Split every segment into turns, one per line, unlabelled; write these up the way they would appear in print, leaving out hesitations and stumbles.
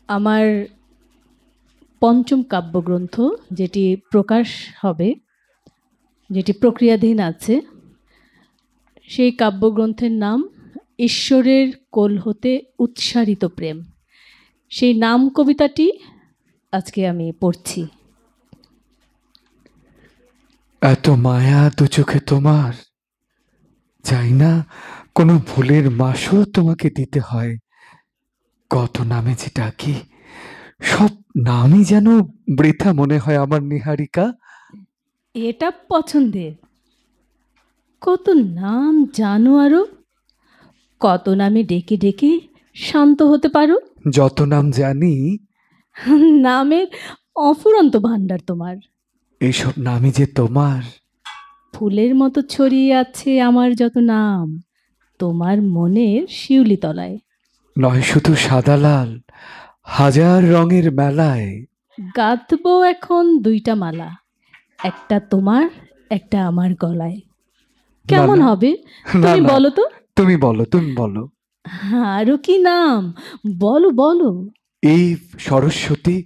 আমার পঞ্চম কাব্যগ্রন্থ, যেটি প্রকাশ হবে, যেটি প্রক্রিয়াধীন আছে, সেই কাব্যগ্রন্থের নাম ঈশ্বরের কোল হতে উৎসারিত প্রেম। সেই নাম কবিতাটি আজকে আমি পড়ছি।
এত মায়া দু চোখে তোমার, চাই না কোনো ভুলের মাসও তোমাকে দিতে হয়। কত নামে যে ডাকি, সব নামই যেন বৃথা মনে হয় আমার নিহারিকা।
এটা পছন্দের। কত নাম জানো আরো, কত নামে ডেকে ডেকে শান্ত হতে পারো।
যত নাম জানি,
নামের অফুরন্ত ভাণ্ডার তোমার।
এইসব নামই যে তোমার।
ফুলের মতো ছড়িয়ে আছে আমার যত নাম তোমার মনের শিউলি তলায়।
নয় শুধু সাদা লাল, হাজার রঙের মেলায়।
গাঁথবো এখন দুইটা মালা, একটা তোমার, একটা আমার গলায়।
না
কেমন
না,
হবে
না
তুমি
না,
বলো তো?
তুমি বলো, তুমি বলো।
আরো কি নাম, বলো বলো।
এই সরস্বতী,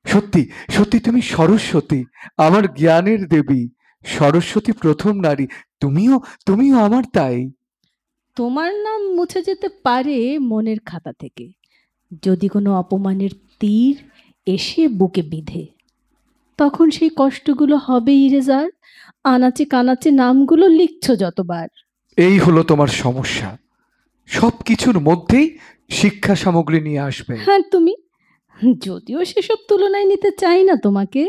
সত্যি সত্যি তুমি সরস্বতী, আমার জ্ঞানের দেবী। সরস্বতী প্রথম নারী, তুমিও, তুমিও আমার তাই।
তোমার নাম মুছে যেতে পারে মনের খাতা থেকে, যদি কোনো অপমানের তীর এসে বুকে বিঁধে। তখন সেই কষ্টগুলো হবে ইরেজার, আনাচে কানাচে নামগুলো লিখছো যতবার।
এই হলো তোমার সমস্যা, সব কিছুর মধ্যেই শিক্ষা সামগ্রী নিয়ে আসবে।
হ্যাঁ তুমি, যদিও সেসব তুলনায় নিতে চাই না তোমাকে।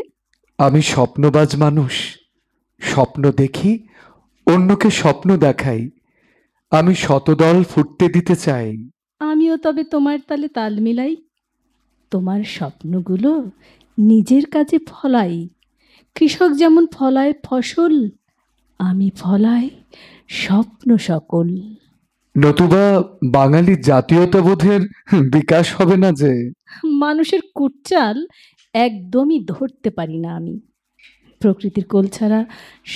আমি স্বপ্নবাজ মানুষ, স্বপ্ন দেখি, অন্যকে স্বপ্ন দেখাই। আমি শতদল ফুটতে দিতে চাই।
আমিও তবে তোমার তালে তাল মিলাই, তোমার স্বপ্নগুলো নিজের কাজে ফলাই। কৃষক যেমন ফলায় ফসল, আমি ফলাই স্বপ্ন সকল।
নতুবা বাঙালি জাতীয়তাবোধের বিকাশ হবে না যে।
মানুষের কুটচাল একদমই ধরতে পারি না আমি, প্রকৃতির কোল ছাড়া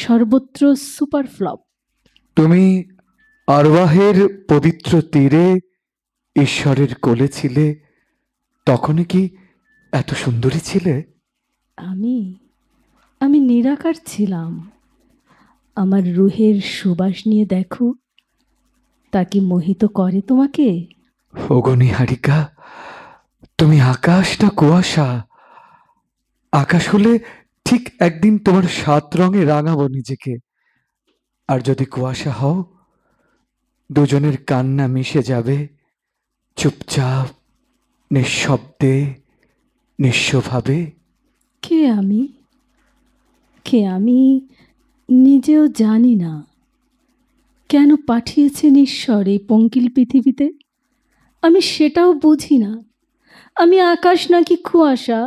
সর্বত্র সুপার ফ্লপ।
তুমি আরওয়াহের পবিত্র তীরে ঈশ্বরের কোলে ছিলে, তখনই কি এত সুন্দরী ছিলে?
আমি আমি নিরাকার ছিলাম। আমার রুহের সুবাস নিয়ে দেখো, তা কি মোহিত করে তোমাকে?
ওগো নিহারিকা, তুমি আকাশ না কুয়াশা? আকাশ হলে ঠিক একদিন তোমার 7 রঙে রাঙাবো নিজেকে। আর যদি কুয়াশা হও, দুজনের কান্না মিশে যাবে, চুপচাপ, নিঃশব্দে, নিঃস্বভাবে।
কে আমি, কে আমি নিজেও জানি না। কেন পাঠিয়েছেন ঈশ্বর এই পঙ্কিল পৃথিবীতে, আমি সেটাও বুঝি না। আমি আকাশ নাকি কুয়াশা,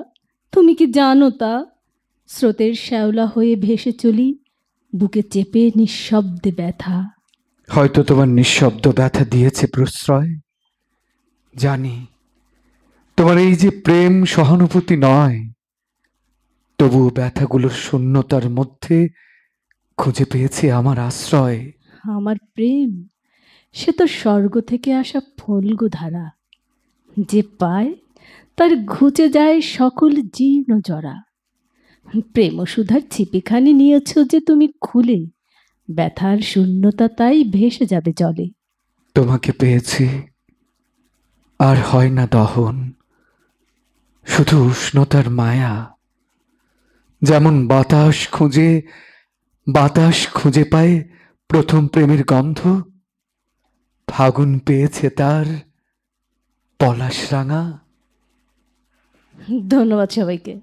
তুমি কি জানো তা? স্রোতের শ্যাওলা হয়ে ভেসে চলি, বুকে চেপে নিঃশব্দে ব্যথা।
হয়তো তোমার নিঃশব্দ ব্যথা দিয়েছে প্রশ্রয়, জানি। তোমার এই যে প্রেম সহানুভূতি নয়, তবুও ব্যথাগুলোর শূন্যতার মধ্যে খুঁজে পেয়েছি আমার আশ্রয়।
আমার প্রেম সে তো স্বর্গ থেকে আসা ফল্গু ধারা, যে পায় তার ঘুচে যায় সকল জীর্ণ জরা। প্রেম সুধার ছিপিখানি নিয়েছ যে তুমি খুলে, ব্যথার শূন্যতা তাই ভেসে যাবে জলে।
তোমাকে পেয়েছি, আর হয় না দহন, শুধু উষ্ণতার মায়া। যেমন বাতাস খুঁজে পায় প্রথম প্রেমের গন্ধ, ফাগুন পেয়েছে তার পলাশ রাঙা।
ধন্যবাদ সবাইকে।